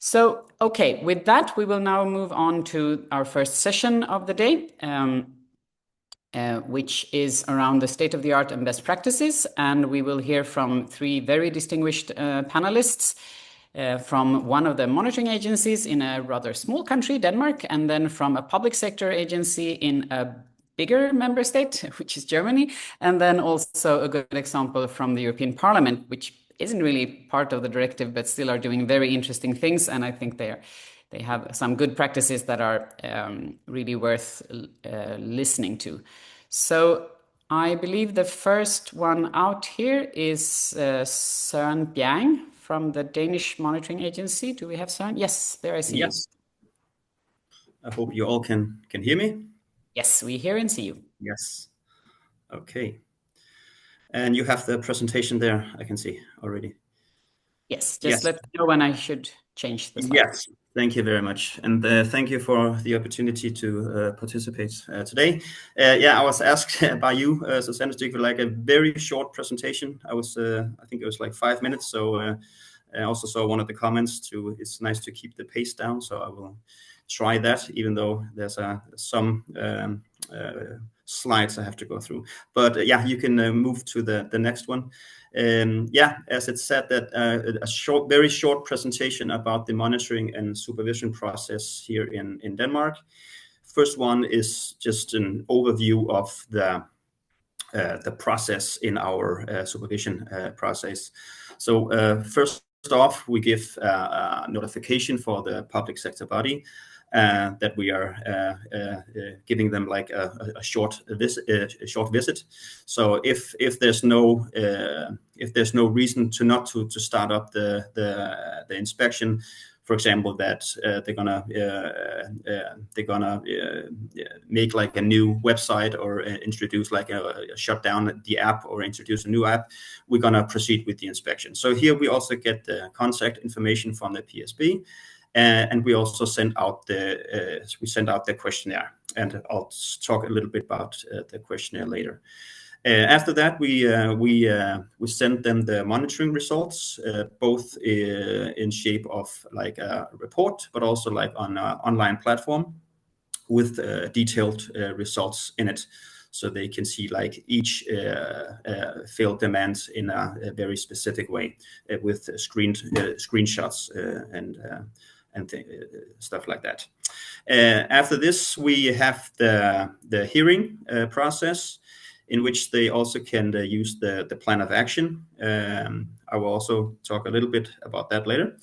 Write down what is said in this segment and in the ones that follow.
So, okay, with that, we will now move on to our first session of the day, which is around the state of the art and best practices. And we will hear from three very distinguished panelists from one of the monitoring agencies in a rather small country, Denmark, and then from a public sector agency in a bigger member state, which is Germany, and then also a good example from the European Parliament, which isn't really part of the directive, but still are doing very interesting things. And I think they have some good practices that are really worth listening to. So I believe the first one out here is Søren Bjerring from the Danish monitoring agency. Do we have Søren? Yes, there I see you. Yes. I hope you all can hear me. Yes, we hear and see you. Yes. Okay. And you have the presentation there, I can see already. Yes, just let me know when I should change the slide. Yes, thank you very much. And thank you for the opportunity to participate today. I was asked by you, Susanne, to give like a very short presentation. I think it was like 5 minutes. So I also saw one of the comments it's nice to keep the pace down. So I will try that, even though there's some slides I have to go through. But you can move to the next one. As it said, that a very short presentation about the monitoring and supervision process here in Denmark. First one is just an overview of the process in our supervision process. So first off, we give notification for the public sector body that we are giving them like a short visit. So if there's no reason to start up the inspection, for example, that they're gonna make like a new website or introduce like shut down the app or introduce a new app, we're gonna proceed with the inspection. So here we also get the contact information from the PSB. And we also send out the questionnaire, and I'll talk a little bit about the questionnaire later. After that, we send them the monitoring results, both in shape of like a report, but also like on an online platform with detailed results in it, so they can see like each failed demand in a very specific way with screenshots and stuff like that. After this, we have the hearing process, in which they also can use the plan of action. I will also talk a little bit about that later.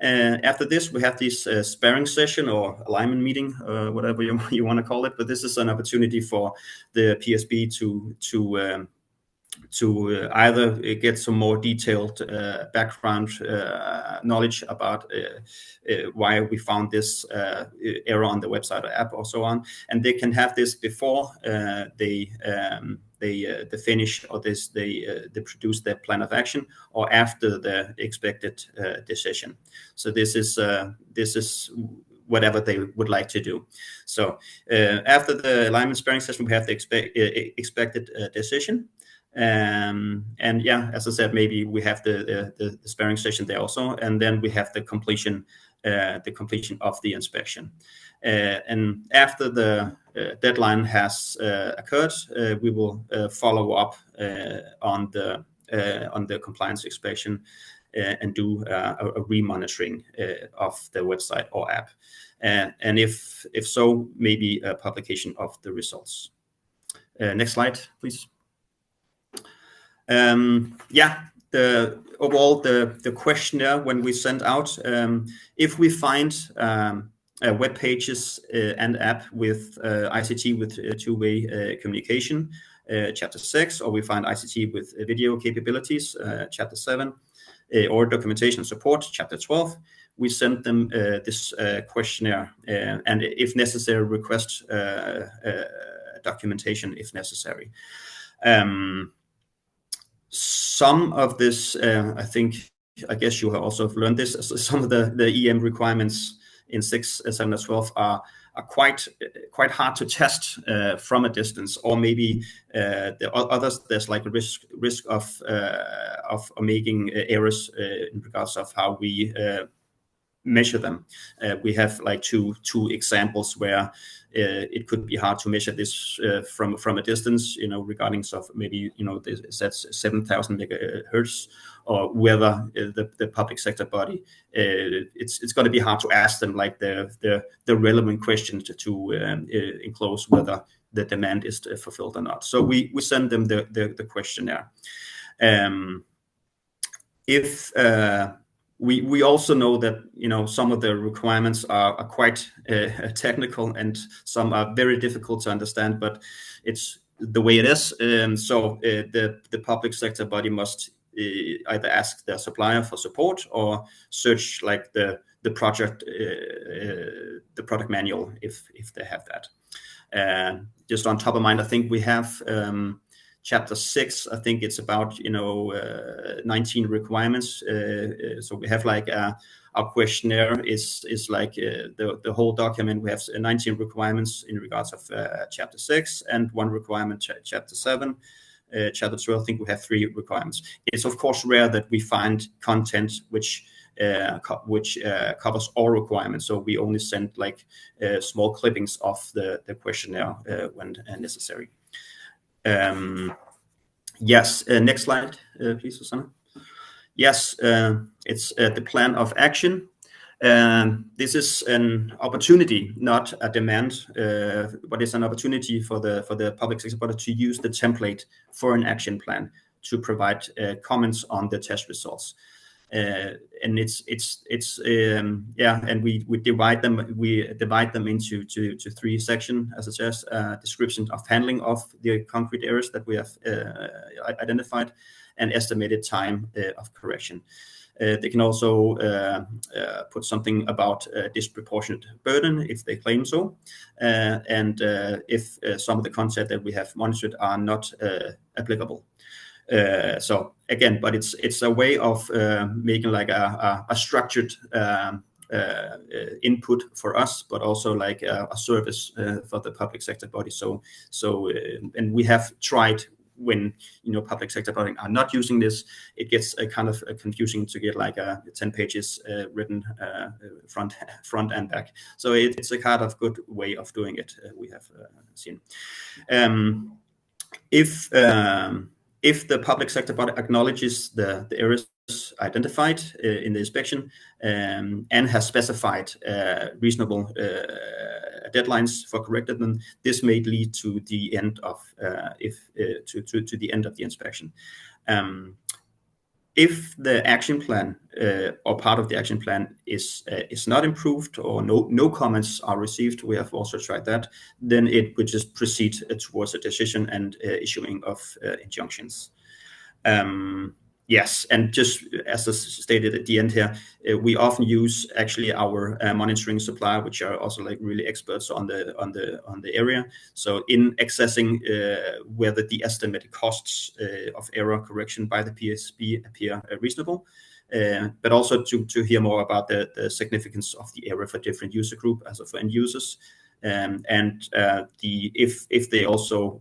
After this, we have this sparring session or alignment meeting, whatever you want to call it. But this is an opportunity for the PSB to either get some more detailed background knowledge about why we found this error on the website or app or so on, and they can have this before they finish or they produce their plan of action, or after the expected decision. So this is whatever they would like to do. So after the alignment sparring session, we have the expected decision. As I said, maybe we have the sparring session there also, and then we have the completion of the inspection. And after the deadline has occurred, we will follow up on the compliance inspection and do a remonitoring of the website or app, and if so, maybe a publication of the results. Next slide, please. The overall the questionnaire, when we send out, if we find web pages and app with ICT with two-way communication, chapter 6, or we find ICT with video capabilities, chapter 7, or documentation support, chapter 12, we send them this questionnaire, and if necessary, request documentation if necessary. Some of this, I guess you have also learned this, some of the EM requirements in 6, 7, and 12 are quite hard to test from a distance, or maybe the others, there's like a risk of making errors in regards of how we measure them. We have like two examples where it could be hard to measure this from a distance, regarding stuff maybe that's 7,000 megahertz, or whether the public sector body, it's going to be hard to ask them like the relevant question to enclose whether the demand is fulfilled or not. So we send them the questionnaire. If we also know that some of the requirements are quite technical, and some are very difficult to understand, but it's the way it is. So the public sector body must either ask their supplier for support or search like the product manual if they have that. Just on top of mind, I think we have Chapter 6, I think it's about 19 requirements. So we have like our questionnaire is like the whole document. We have 19 requirements in regards of Chapter 6, and one requirement Chapter 7. Chapter 12, I think we have 3 requirements. It's of course rare that we find content which covers all requirements. So we only send like small clippings of the questionnaire when necessary. Yes, next slide, please, Susanna. Yes, it's the plan of action. This is an opportunity, not a demand, but it's an opportunity for the public sector body to use the template for an action plan to provide comments on the test results. And and we divide them into 3 sections, as it says: description of handling of the concrete errors that we have identified, and estimated time of correction. They can also put something about disproportionate burden if they claim so, and if some of the content that we have monitored are not applicable. So again, but it's a way of making like a structured input for us, but also like a service for the public sector body. So and we have tried, when public sector body are not using this, it gets kind of confusing to get like 10 pages written front and back. So it's a kind of good way of doing it. We have seen. If the public sector body acknowledges the errors identified in the inspection and has specified reasonable deadlines for correcting them, this may lead to the end of to the end of the inspection. If the action plan or part of the action plan is not improved, or no comments are received, we have also tried that, then it would just proceed towards a decision and issuing of injunctions. Yes, and just as I stated at the end here, we often use actually our monitoring supplier, which are also like really experts on the area. So in accessing whether the estimated costs of error correction by the PSB appear reasonable, but also to hear more about the significance of the error for different user group, as for end users, and if they also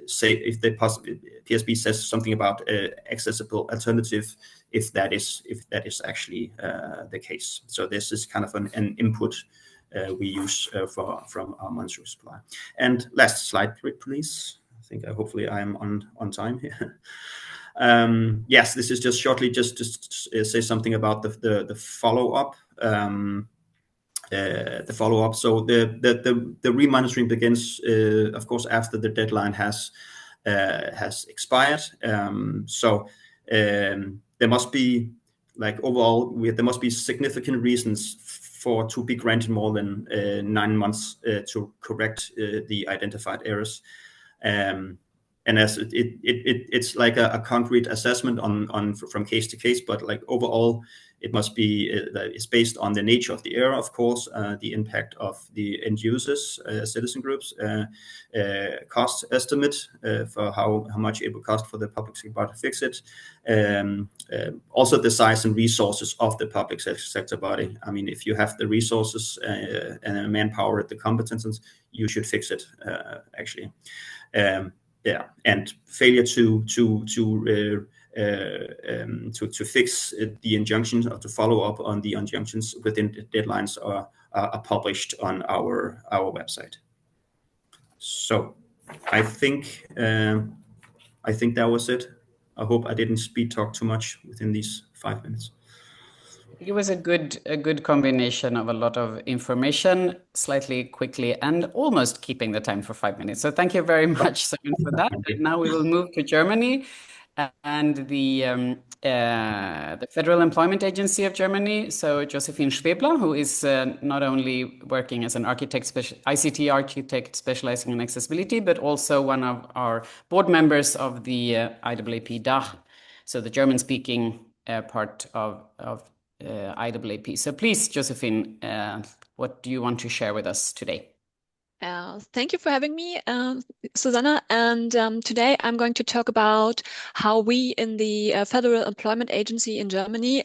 say, if they possibly PSB says something about accessible alternative, if that is actually the case. So this is kind of an input we use from our monitoring supply. And last slide, please. I think hopefully I am on time here. Yes, this is just shortly just to say something about the follow-up. The follow-up. So the remonitoring begins, of course, after the deadline has expired. So there must be, like, overall, there must be significant reasons to be granted more than 9 months to correct the identified errors. And as it's like a concrete assessment on from case to case, but like overall, it must be it's based on the nature of the error, of course, the impact of the end users, citizen groups, cost estimate for how much it would cost for the public sector to fix it, also the size and resources of the public sector body. I mean, if you have the resources and manpower, the competences, you should fix it actually. Yeah, and failure to to fix the injunctions or to follow up on the injunctions within the deadlines are published on our website. So I think that was it. I hope I didn't speed talk too much within these 5 minutes. It was a good combination of a lot of information, slightly quickly, and almost keeping the time for 5 minutes. So thank you very much, Søren, for that. And now we will move to Germany and the Federal Employment Agency of Germany. So Josephine Schwebler, who is not only working as an ICT architect specializing in accessibility, but also one of our board members of the IAAP DACH, so the German-speaking part of IAAP. So please, Josephine, what do you want to share with us today? Thank you for having me, Susanna. And today I'm going to talk about how we in the Federal Employment Agency in Germany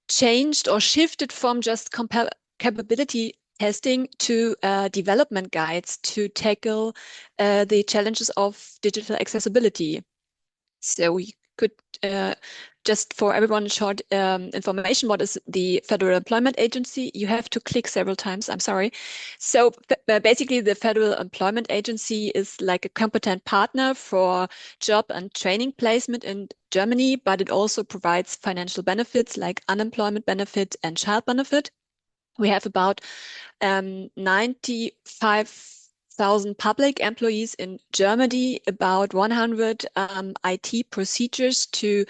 changed or shifted from just capability testing to development guides to tackle the challenges of digital accessibility. So we could just for everyone, short information, what is the Federal Employment Agency? You have to click several times, I'm sorry. So basically the Federal Employment Agency is like a competent partner for job and training placement in Germany, but it also provides financial benefits like unemployment benefit and child benefit. We have about 95,000 public employees in Germany, about 100 IT procedures to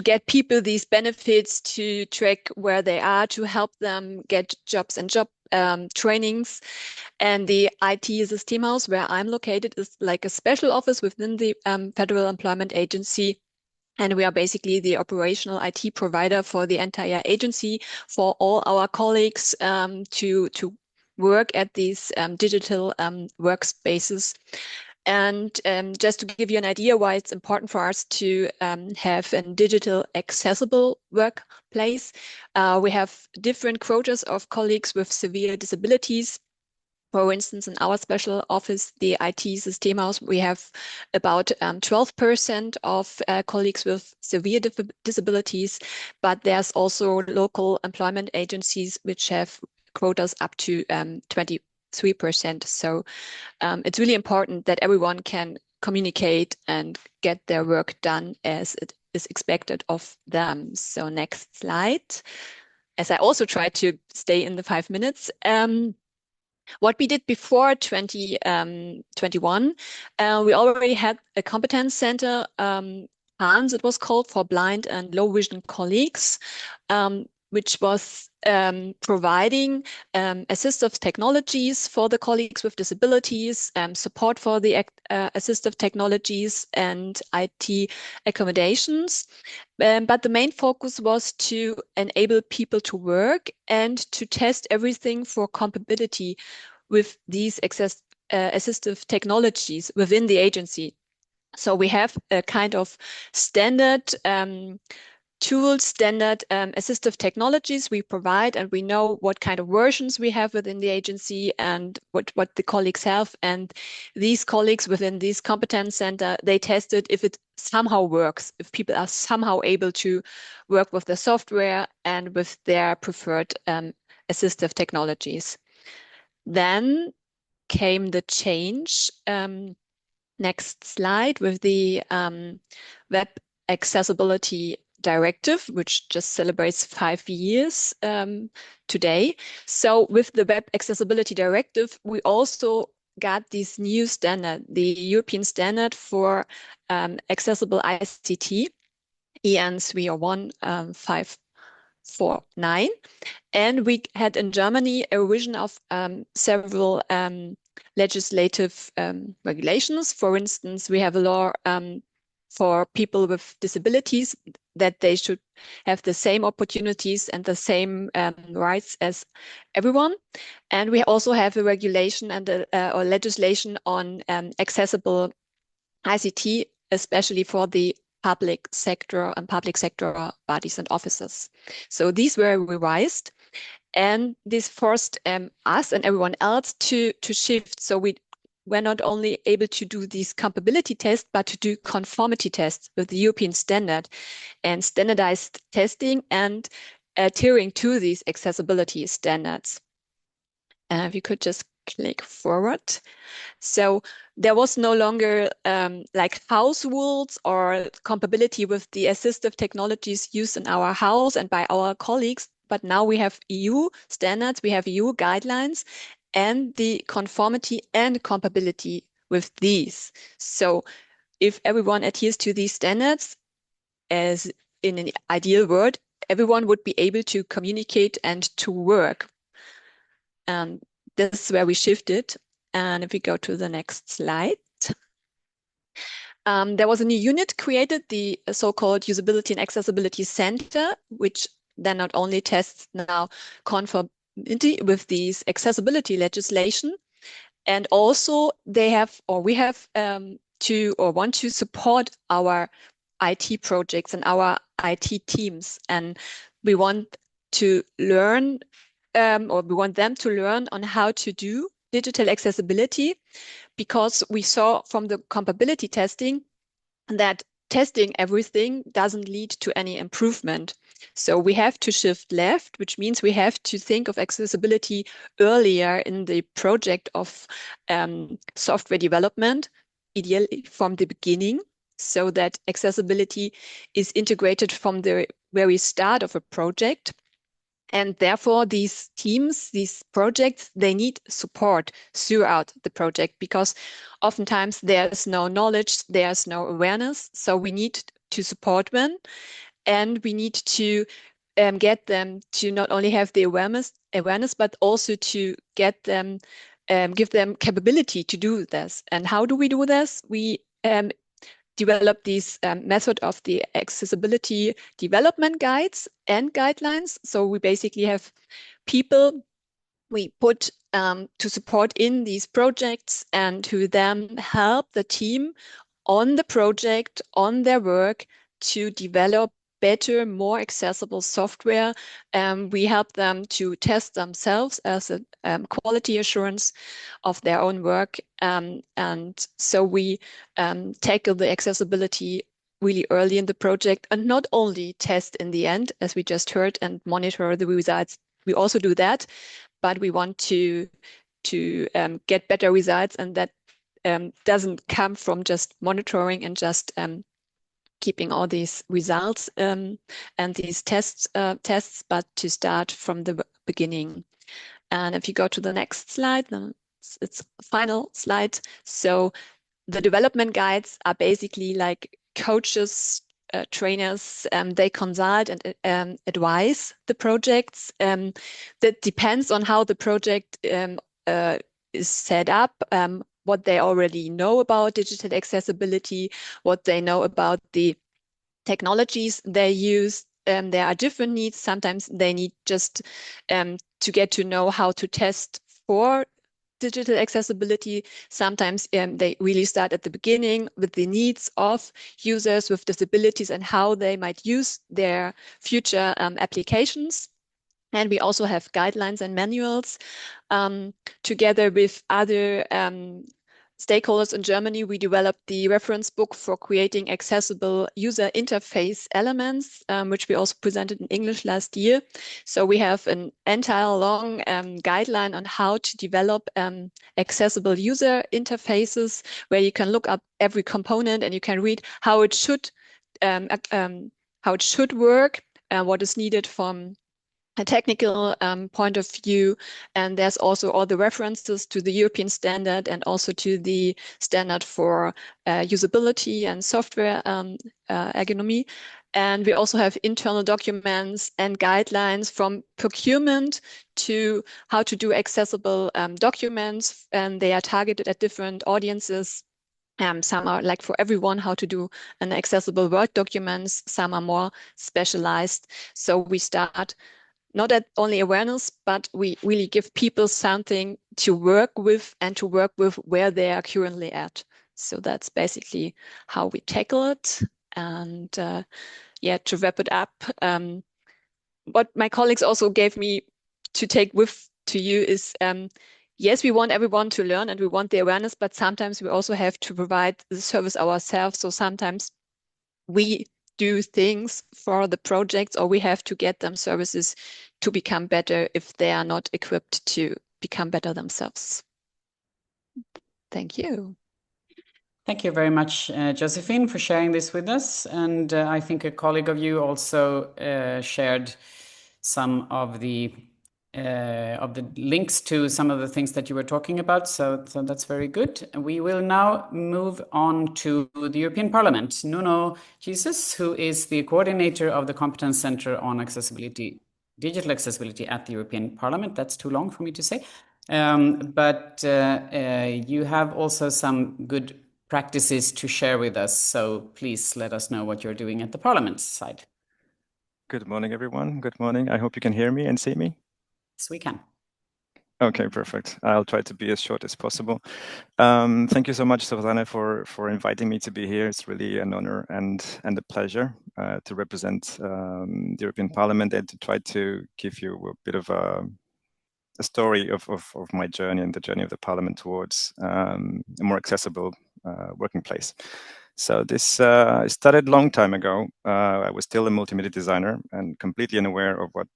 get people these benefits, to track where they are, to help them get jobs and job trainings. And the IT Systemhaus, where I'm located, is like a special office within the Federal Employment Agency. And we are basically the operational IT provider for the entire agency, for all our colleagues to work at these digital workspaces. And just to give you an idea why it's important for us to have a digital accessible workplace, we have different quotas of colleagues with severe disabilities. For instance, in our special office, the IT Systemhaus, we have about 12% of colleagues with severe disabilities, but there's also local employment agencies which have quotas up to 23%. So it's really important that everyone can communicate and get their work done as it is expected of them. So next slide. As I also try to stay in the 5 minutes. What we did before 2021, we already had a competence center, HANS it was called, for blind and low vision colleagues, which was providing assistive technologies for the colleagues with disabilities, support for the assistive technologies and IT accommodations. But the main focus was to enable people to work and to test everything for compatibility with these assistive technologies within the agency. So we have a kind of standard tools, standard assistive technologies we provide, and we know what kind of versions we have within the agency and what the colleagues have. And these colleagues within this competence center, they tested if it somehow works, if people are somehow able to work with the software and with their preferred assistive technologies. Then came the change. Next slide, with the Web Accessibility Directive, which just celebrates 5 years today. So with the Web Accessibility Directive, we also got this new standard, the European standard for accessible ICT, EN 301-549. And we had in Germany a revision of several legislative regulations. For instance, we have a law for people with disabilities that they should have the same opportunities and the same rights as everyone. And we also have a regulation and or legislation on accessible ICT, especially for the public sector and public sector bodies and offices. So these were revised, and this forced us and everyone else to shift. So we were not only able to do these compatibility tests, but to do conformity tests with the European standard and standardized testing and adhering to these accessibility standards. If you could just click forward. So there was no longer like house rules or compatibility with the assistive technologies used in our house and by our colleagues, but now we have EU standards, we have EU guidelines, and the conformity and compatibility with these. So if everyone adheres to these standards, as in an ideal world, everyone would be able to communicate and to work. And this is where we shifted. And if we go to the next slide, there was a new unit created, the so-called Usability and Accessibility Center, which then not only tests now conformity with these accessibility legislation, and also they have, or we have to, or want to support our IT projects and our IT teams. And we want to learn, or we want them to learn on how to do digital accessibility, because we saw from the compatibility testing that testing everything doesn't lead to any improvement. So we have to shift left, which means we have to think of accessibility earlier in the project of software development, ideally from the beginning, so that accessibility is integrated from the very start of a project. And therefore, these teams, these projects, they need support throughout the project, because oftentimes there's no knowledge, there's no awareness. So we need to support them, and we need to get them to not only have the awareness, but also to get them, give them capability to do this. And how do we do this? We develop this method of the accessibility development guides and guidelines. So we basically have people we put to support in these projects and who then help the team on the project, on their work, to develop better, more accessible software. We help them to test themselves as a quality assurance of their own work. And so we tackle the accessibility really early in the project, and not only test in the end, as we just heard, and monitor the results. We also do that, but we want to get better results, and that doesn't come from just monitoring and just keeping all these results and these tests, but to start from the beginning. And if you go to the next slide, then it's final slide. So the development guides are basically like coaches, trainers, they consult and advise the projects. That depends on how the project is set up, what they already know about digital accessibility, what they know about the technologies they use. There are different needs. Sometimes they need just to get to know how to test for digital accessibility. Sometimes they really start at the beginning with the needs of users with disabilities and how they might use their future applications. And we also have guidelines and manuals. Together with other stakeholders in Germany, we developed the reference book for creating accessible user interface elements, which we also presented in English last year. So we have an entire long guideline on how to develop accessible user interfaces, where you can look up every component and you can read how it should work, what is needed from a technical point of view. And there's also all the references to the European standard and also to the standard for usability and software ergonomy. And we also have internal documents and guidelines from procurement to how to do accessible documents, and they are targeted at different audiences. Some are like for everyone, how to do an accessible Word documents. Some are more specialized. So we start not at only awareness, but we really give people something to work with and to work with where they are currently at. So that's basically how we tackle it. And yeah, to wrap it up, what my colleagues also gave me to take with to you is yes, we want everyone to learn and we want the awareness, but sometimes we also have to provide the service ourselves. So sometimes we do things for the projects, or we have to get them services to become better if they are not equipped to become better themselves. Thank you. Thank you very much, Josephine, for sharing this with us. And I think a colleague of you also shared some of the links to some of the things that you were talking about. So that's very good. We will now move on to the European Parliament. Nuno Jesus, who is the coordinator of the Competence Center on Accessibility, Digital Accessibility at the European Parliament. That's too long for me to say. But you have also some good practices to share with us. So please let us know what you're doing at the Parliament side. Good morning, everyone. Good morning. I hope you can hear me and see me. Yes, we can. Okay, perfect. I'll try to be as short as possible. Thank you so much, Søren, for inviting me to be here. It's really an honor and a pleasure to represent the European Parliament and to try to give you a bit of a story of my journey and the journey of the Parliament towards a more accessible working place. So this started a long time ago. I was still a multimedia designer and completely unaware of what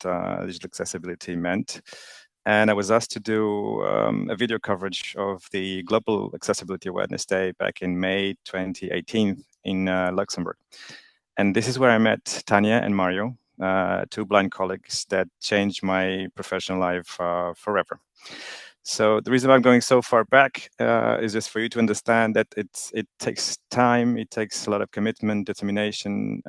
digital accessibility meant. And I was asked to do a video coverage of the Global Accessibility Awareness Day back in May 2018 in Luxembourg. And this is where I met Tanya and Mario, two blind colleagues that changed my professional life forever. So the reason I'm going so far back is just for you to understand that it takes time, it takes a lot of commitment, determination,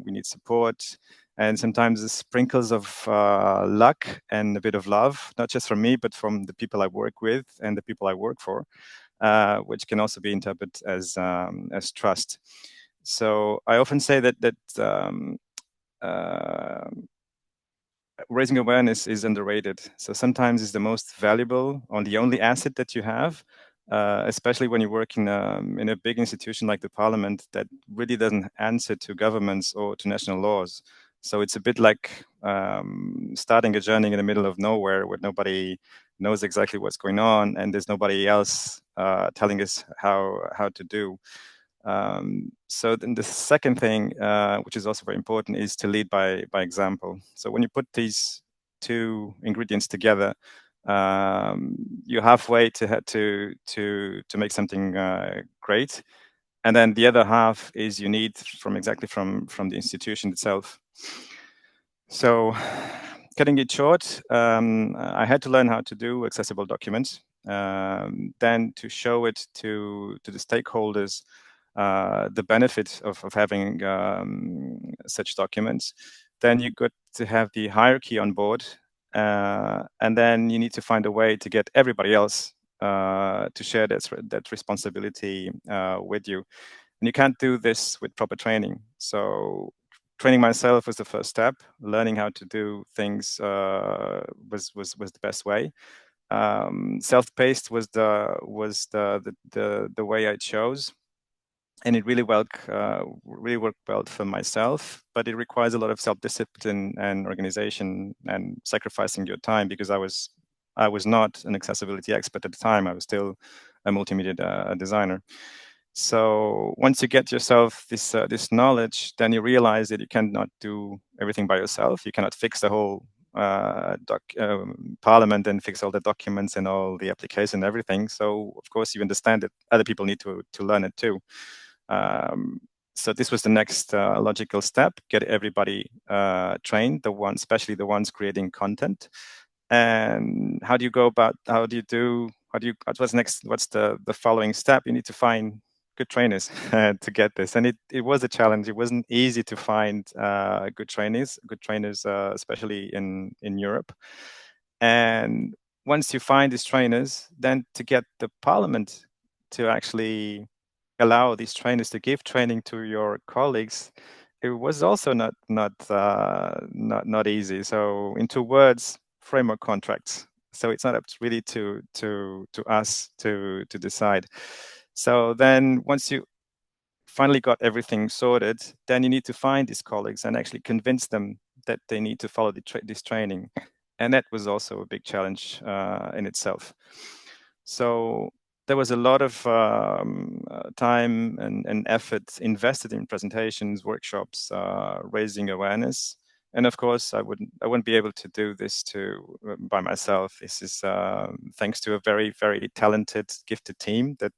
we need support, and sometimes sprinkles of luck and a bit of love, not just from me, but from the people I work with and the people I work for, which can also be interpreted as trust. So I often say that raising awareness is underrated. So sometimes it's the most valuable or the only asset that you have, especially when you work in a big institution like the Parliament that really doesn't answer to governments or to national laws. So it's a bit like starting a journey in the middle of nowhere where nobody knows exactly what's going on and there's nobody else telling us how to do. So then the second thing, which is also very important, is to lead by example. So when you put these two ingredients together, you're halfway to make something great, and then the other half is you need from the institution itself. So, cutting it short, I had to learn how to do accessible documents, then to show it to the stakeholders. The benefit of having such documents, then you got to have the hierarchy on board, and then you need to find a way to get everybody else to share that responsibility with you. And you can't do this with proper training. So training myself was the first step. Learning how to do things was the best way. Self-paced was the way I chose. And it really worked well for myself, but it requires a lot of self-discipline and organization and sacrificing your time, because I was not an accessibility expert at the time. I was still a multimedia designer. So once you get yourself this knowledge, then you realize that you cannot do everything by yourself. You cannot fix the whole Parliament and fix all the documents and all the applications and everything. So of course you understand that other people need to learn it too. So this was the next logical step: get everybody trained, especially the ones creating content. And how do you go about? What's next? What's the following step? You need to find good trainers to get this, and it was a challenge. It wasn't easy to find good trainers, especially in Europe. And once you find these trainers, then to get the Parliament to actually allow these trainers to give training to your colleagues, it was also not easy. So in 2 words, framework contracts. So it's not up really to us to decide. So then once you finally got everything sorted, then you need to find these colleagues and actually convince them that they need to follow this training. And that was also a big challenge in itself. So there was a lot of time and effort invested in presentations, workshops, raising awareness. And of course, I wouldn't be able to do this by myself. This is thanks to a very, very talented, gifted team that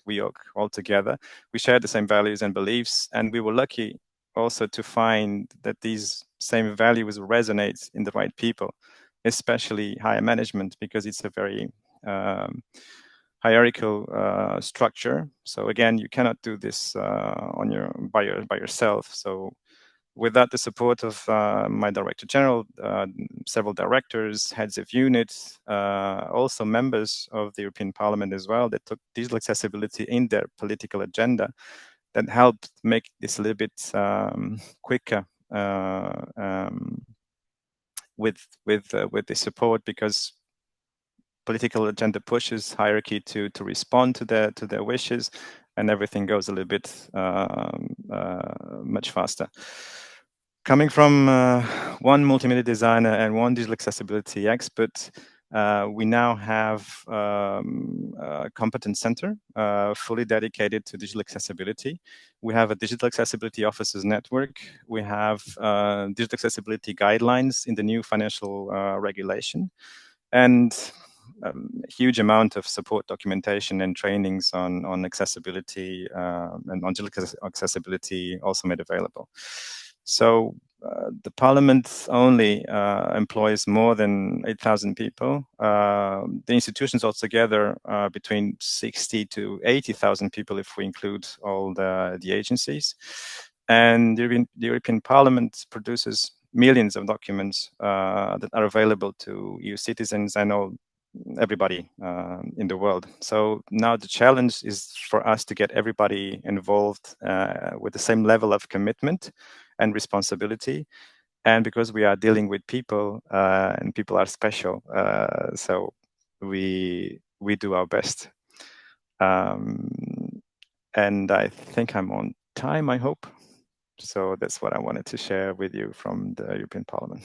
we all together. We share the same values and beliefs, and we were lucky also to find that these same values resonate in the right people, especially higher management, because it's a very hierarchical structure. So again, you cannot do this by yourself. So without the support of my Director General, several directors, heads of units, also members of the European Parliament as well, that took digital accessibility in their political agenda, that helped make this a little bit quicker with the support, because political agenda pushes hierarchy to respond to their wishes, and everything goes a little bit much faster. Coming from one multimedia designer and one digital accessibility expert, we now have a competence center fully dedicated to digital accessibility. We have a digital accessibility officers network. We have digital accessibility guidelines in the new financial regulation, and a huge amount of support documentation and trainings on accessibility and on digital accessibility also made available. So the Parliament only employs more than 8,000 people. The institutions altogether are between 60 to 80,000 people if we include all the agencies. And the European Parliament produces millions of documents that are available to EU citizens and everybody in the world. So now the challenge is for us to get everybody involved with the same level of commitment and responsibility. And because we are dealing with people and people are special, so we do our best. And I think I'm on time, I hope. So that's what I wanted to share with you from the European Parliament.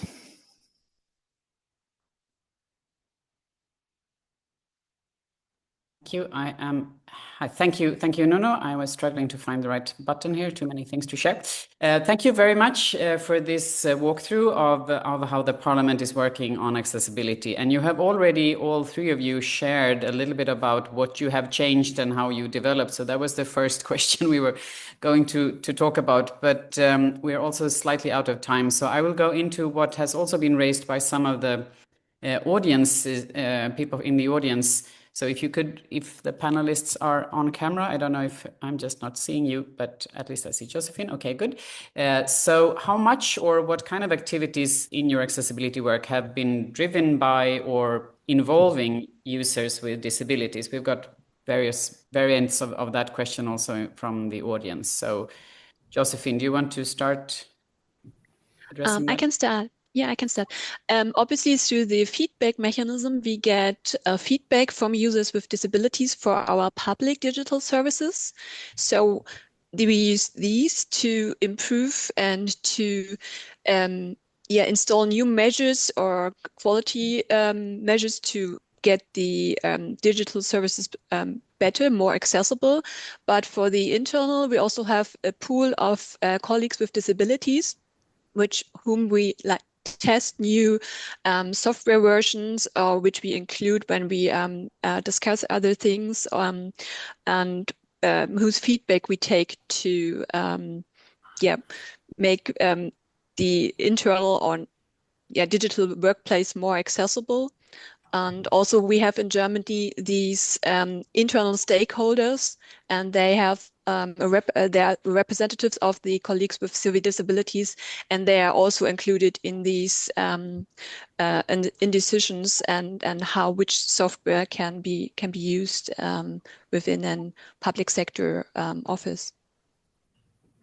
Thank you, Nuno. I was struggling to find the right button here. Too many things to share. Thank you very much for this walkthrough of how the Parliament is working on accessibility. And you have already, all three of you, shared a little bit about what you have changed and how you developed. So that was the first question we were going to talk about. But we're also slightly out of time. So I will go into what has also been raised by some of the audience, people in the audience. So if the panelists are on camera, I don't know if I'm just not seeing you, but at least I see Josephine. Okay, good. So how much or what kind of activities in your accessibility work have been driven by or involving users with disabilities? We've got various variants of that question also from the audience. So Josephine, do you want to start addressing that? I can start. Yeah, I can start. Obviously, through the feedback mechanism, we get feedback from users with disabilities for our public digital services. So we use these to improve and to install new measures or quality measures to get the digital services better, more accessible. But for the internal, we also have a pool of colleagues with disabilities, whom we test new software versions, which we include when we discuss other things, and whose feedback we take to make the internal or digital workplace more accessible. And also we have in Germany these internal stakeholders, and they have they are representatives of the colleagues with severe disabilities, and they are also included in these in decisions and which software can be used within a public sector office.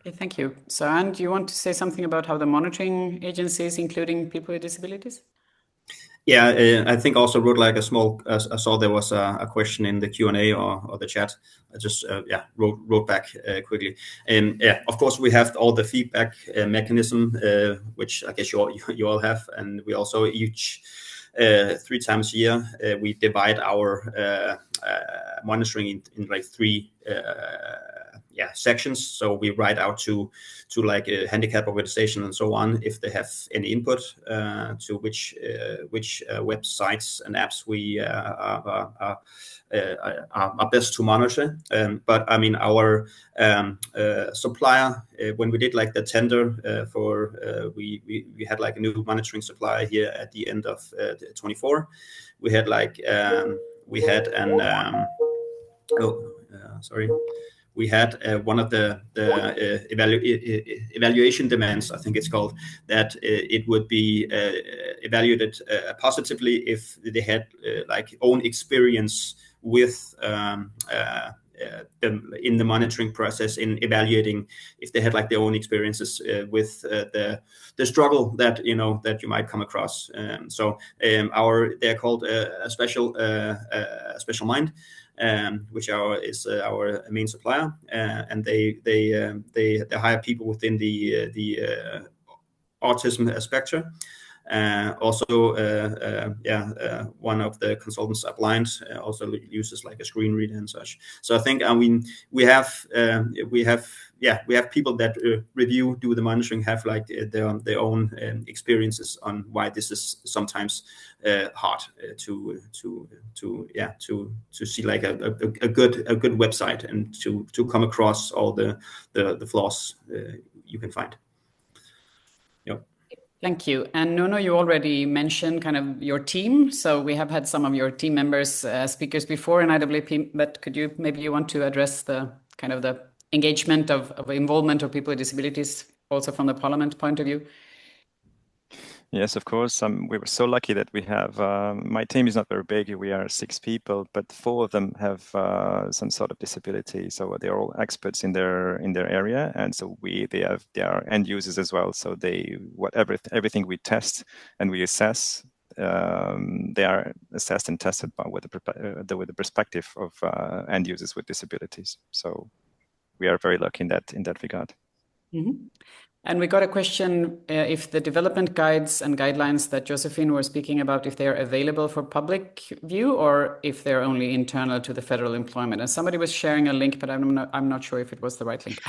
Okay, thank you. Søren, do you want to say something about how the monitoring agency is including people with disabilities? Yeah, I think also wrote like a small. I saw there was a question in the Q&A or the chat. I just wrote back quickly. And yeah, of course we have all the feedback mechanism, which I guess you all have, and we also each 3 times a year we divide our monitoring in like 3 sections. So we write out to like a handicap organization and so on if they have any input to which websites and apps we are best to monitor. But I mean, our supplier, when we did like the tender for, we had like a new monitoring supplier here at the end of 24. We had like we had one of the evaluation demands, I think it's called, that it would be evaluated positively if they had like own experience with in the monitoring process, in evaluating if they had like their own experiences with the struggle that that you might come across. They're called a special mind, which is our main supplier, and they hire people within the autism spectrum. One of the consultants are blind, also uses like a screen reader and such. So I think we have people that do the monitoring, have like their own experiences on why this is sometimes hard to see like a good website and to come across all the flaws you can find. Yep. Thank you. And Nuno, you already mentioned kind of your team. So we have had some of your team members speakers before in IWP, but maybe you want to address the kind of the engagement of involvement of people with disabilities also from the Parliament point of view? Yes, of course. We were so lucky that we have, my team is not very big, we are 6 people, but 4 of them have some sort of disability. So they're all experts in their area. And so they are end users as well. So everything we test and we assess, they are assessed and tested with the perspective of end users with disabilities. So we are very lucky in that regard. Mm-hmm. And we got a question if the development guides and guidelines that Josephine was speaking about, if they are available for public view or if they're only internal to the federal employment. And somebody was sharing a link, but I'm not sure if it was the right link.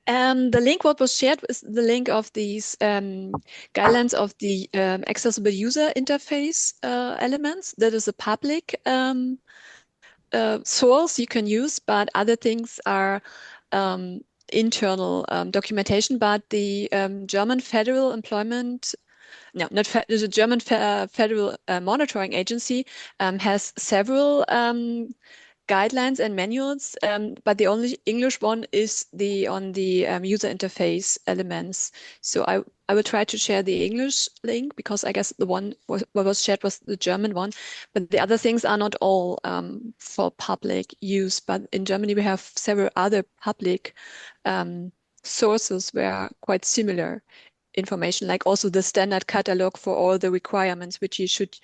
The link what was shared was the link of these guidelines of the accessible user interface elements. That is a public source you can use, but other things are internal documentation. But the German Federal Employment, no, not the German Federal Monitoring Agency has several guidelines and manuals, but the only English one is on the user interface elements. So I will try to share the English link because I guess the one what was shared was the German one, but the other things are not all for public use. But in Germany, we have several other public sources where quite similar information, like also the standard catalog for all the requirements which you should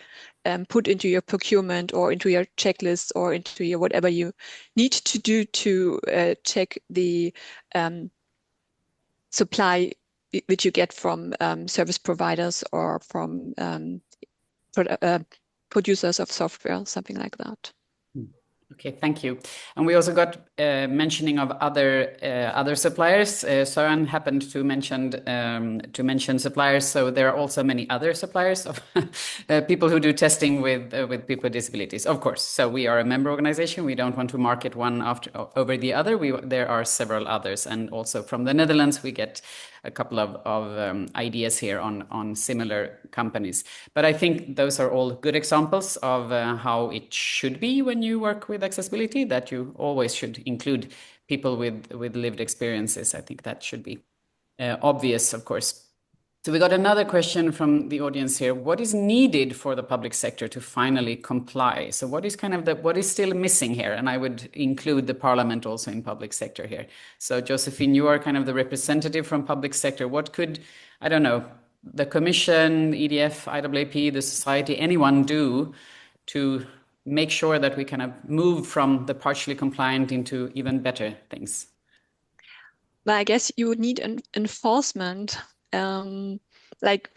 put into your procurement or into your checklist or into your whatever you need to do to check the supply which you get from service providers or from producers of software, something like that. Okay, thank you. And we also got mentioning of other suppliers. Søren happened to mention suppliers, so there are also many other suppliers of people who do testing with people with disabilities, of course. So we are a member organization. We don't want to market one over the other. There are several others, and also from the Netherlands we get a couple of ideas here on similar companies. But I think those are all good examples of how it should be when you work with accessibility, that you always should include people with lived experiences. I think that should be obvious, of course. So we got another question from the audience here. What is needed for the public sector to finally comply? So what is what is still missing here? And I would include the Parliament also in public sector here. So Josephine, you are kind of the representative from public sector. What could, I don't know, the Commission, EDF, IAAP, the society, anyone do to make sure that we kind of move from the partially compliant into even better things? But I guess you would need enforcement. Like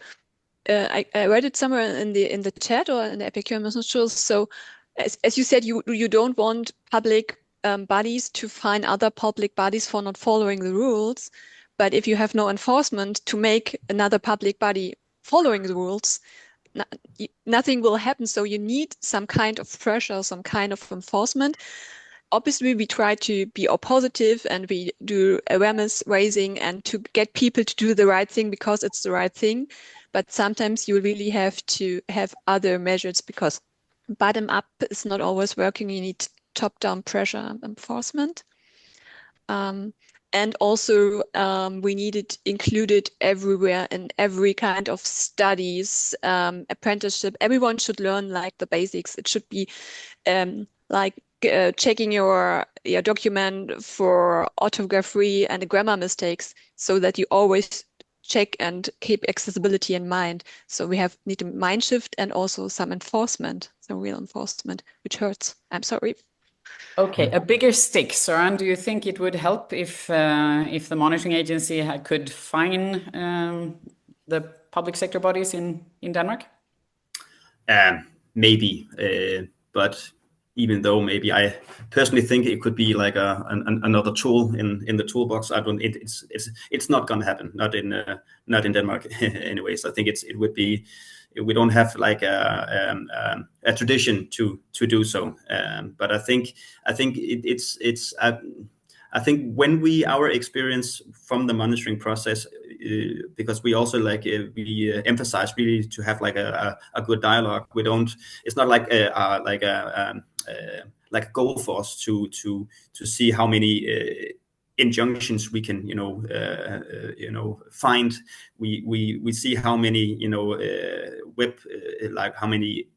I read it somewhere in the chat or in the FAQ, I'm not sure. So as you said, you don't want public bodies to fine other public bodies for not following the rules. But if you have no enforcement to make another public body following the rules, nothing will happen. So you need some kind of pressure, some kind of enforcement. Obviously, we try to be all positive and we do awareness raising and to get people to do the right thing because it's the right thing. But sometimes you really have to have other measures because bottom up is not always working. You need top-down pressure and enforcement. And also, we need it included everywhere in every kind of studies, apprenticeship. Everyone should learn like the basics. It should be like checking your document for orthography and grammar mistakes so that you always check and keep accessibility in mind. So we need a mind shift and also some enforcement, some real enforcement, which hurts. I'm sorry. Okay, a bigger stick. Søren, do you think it would help if the monitoring agency could fine the public sector bodies in Denmark? Maybe, but even though maybe I personally think it could be like another tool in the toolbox, it's not going to happen. Not in Denmark, anyways. I think it would be. We don't have like a tradition to do so, but I think when our experience from the monitoring process, because we also we emphasize really to have like a good dialogue. It's not like a goal for us to see how many injunctions we can find. We see how many how many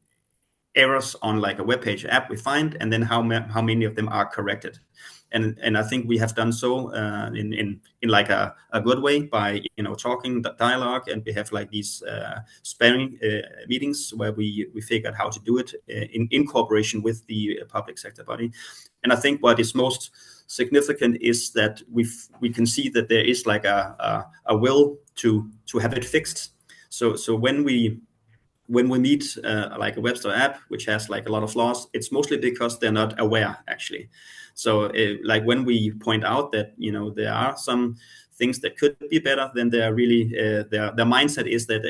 errors on like a web page app we find, and then how many of them are corrected. And I think we have done so in like a good way by talking, the dialogue, and we have like these sparring meetings where we figure out how to do it in cooperation with the public sector body. And I think what is most significant is that we can see that there is like a will to have it fixed. So when we meet like a web store app which has like a lot of flaws, it's mostly because they're not aware actually. So like when we point out that there are some things that could be better, then they're really their mindset is that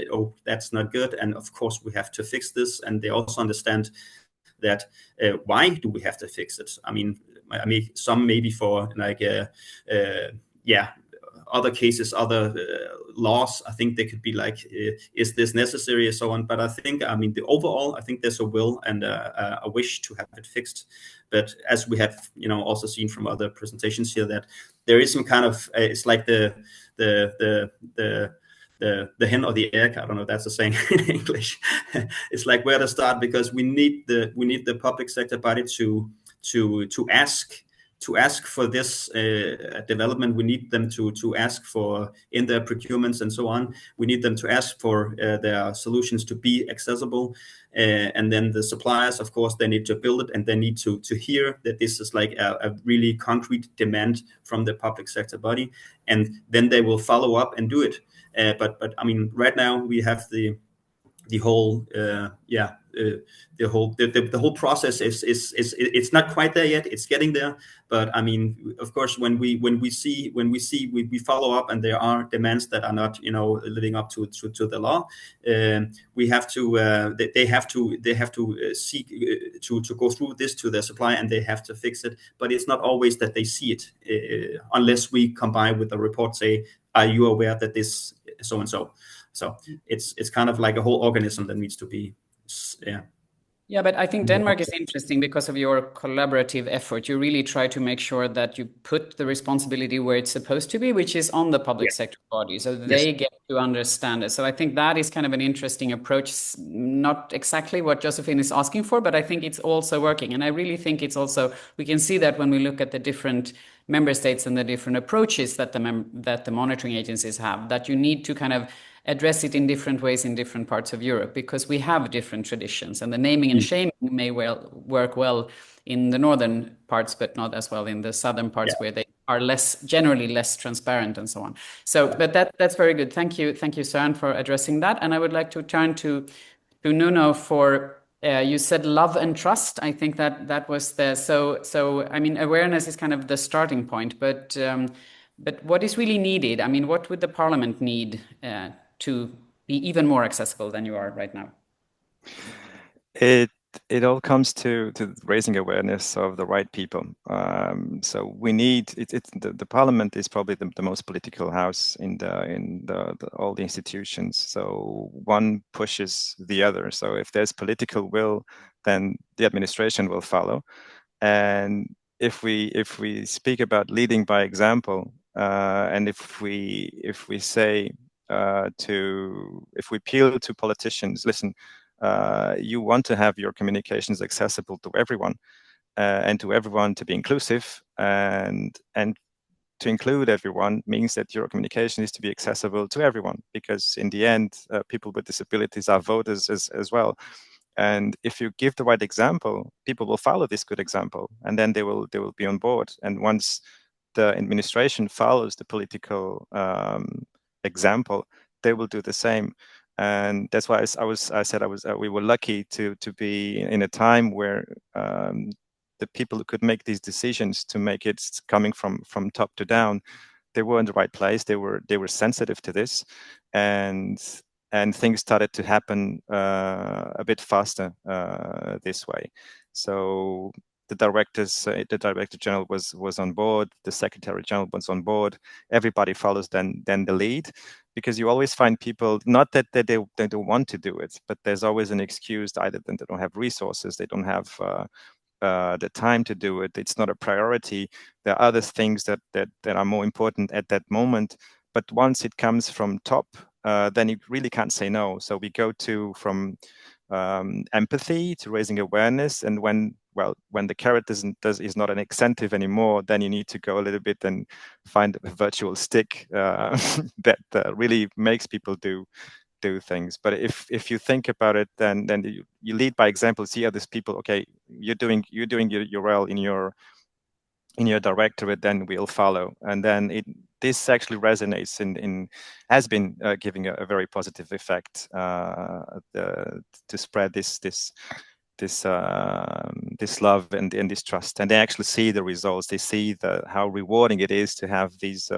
that's not good, and of course we have to fix this. And they also understand that why do we have to fix it? I mean some maybe for like other cases, other laws, I think they could be like, is this necessary, and so on. But I think, overall, I think there's a will and a wish to have it fixed. But as we have, also seen from other presentations here, that there is some kind of, it's like the hen or the egg. I don't know if that's a saying in English. It's like where to start, because we need the public sector body to ask for this development. We need them to ask for in their procurements and so on. We need them to ask for their solutions to be accessible. And then the suppliers, of course, they need to build it, and they need to hear that this is like a really concrete demand from the public sector body. And then they will follow up and do it. But right now we have the whole the whole process is it's not quite there yet. It's getting there, but of course when we follow up and there are demands that are not living up to the law, we have to they have to seek to go through this to their supplier, and they have to fix it. But it's not always that they see it unless we combine with the report, say, are you aware that this so and so. So it's kind of like a whole organism that needs to be, Yeah, but I think Denmark is interesting because of your collaborative effort. You really try to make sure that you put the responsibility where it's supposed to be, which is on the public sector body, so they get to understand it. So I think that is kind of an interesting approach, not exactly what Josephine is asking for, but I think it's also working. And I really think it's also, we can see that when we look at the different member states and the different approaches that the monitoring agencies have, that you need to kind of address it in different ways in different parts of Europe, because we have different traditions, and the naming and shaming may well work well in the northern parts, but not as well in the southern parts, where they are generally less transparent and so on. So, but that's very good. Thank you, Søren, for addressing that. And I would like to turn to Nuno for. You said love and trust. I think that was the so. I mean, awareness is kind of the starting point, but what is really needed? I mean, what would the Parliament need to be even more accessible than you are right now? It all comes to raising awareness of the right people. So we need the Parliament is probably the most political house in all the institutions. So one pushes the other. So if there's political will, then the administration will follow. And if we speak about leading by example, and if we say if we appeal to politicians, listen. You want to have your communications accessible to everyone, and to everyone to be inclusive, and to include everyone means that your communication is to be accessible to everyone, because in the end, people with disabilities are voters as well. And if you give the right example, people will follow this good example, and then they will be on board. And once the administration follows the political example, they will do the same. And that's why we were lucky to be in a time where the people who could make these decisions to make it coming from top to down, they were in the right place. They were sensitive to this, and things started to happen a bit faster this way. So the Director General was on board, the Secretary General was on board. Everybody follows then the lead, because you always find people, not that they don't want to do it, but there's always an excuse, either that they don't have resources, they don't have the time to do it, it's not a priority. There are other things that are more important at that moment. But once it comes from top, then you really can't say no. So we go from empathy to raising awareness, and when the carrot is not an incentive anymore, then you need to go a little bit and find a virtual stick that really makes people do things. But if you think about it, then you lead by example. See others people. Okay, you're doing your role in your directorate, then we'll follow. And then this actually resonates has been giving a very positive effect to spread this love and this trust. And they actually see the results. They see how rewarding it is to have these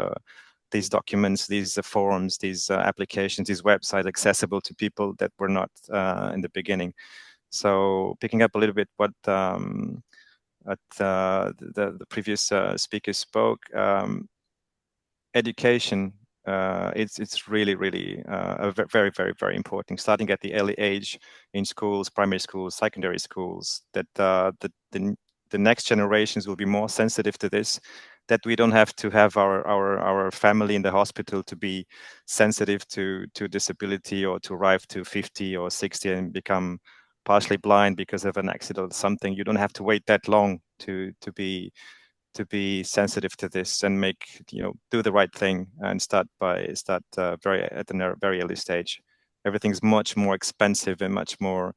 documents, these forums, these applications, these websites accessible to people that were not in the beginning. So picking up a little bit what the previous speaker spoke, education, it's really very, very, very important, starting at the early age in schools, primary schools, secondary schools, that the next generations will be more sensitive to this, that we don't have to have our family in the hospital to be sensitive to disability, or to arrive to 50 or 60 and become partially blind because of an accident or something. You don't have to wait that long to be sensitive to this, and do the right thing, and start at a very early stage. Everything's much more expensive and much more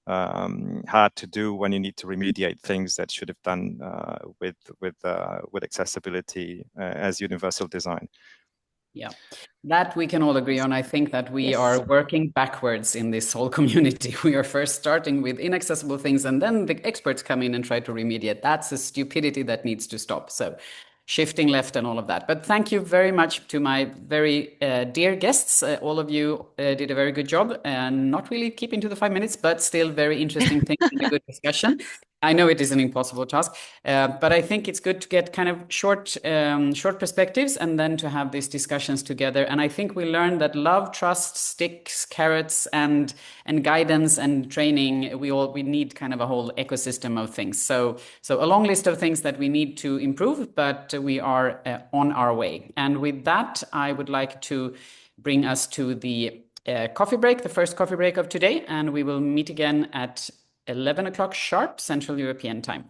hard to do when you need to remediate things that should have done with accessibility as universal design. Yeah, that we can all agree on. I think that we are working backwards in this whole community. We are first starting with inaccessible things, and then the experts come in and try to remediate. That's a stupidity that needs to stop. So shifting left and all of that. But thank you very much to my very dear guests. All of you did a very good job, and not really keeping to the 5 minutes, but still very interesting things and a good discussion. I know it is an impossible task, but I think it's good to get kind of short perspectives, and then to have these discussions together. And I think we learned that love, trust, sticks, carrots, and guidance and training. We need kind of a whole ecosystem of things. So a long list of things that we need to improve, but we are on our way. And with that, I would like to bring us to the coffee break, the first coffee break of today, and we will meet again at 11 o'clock sharp Central European time.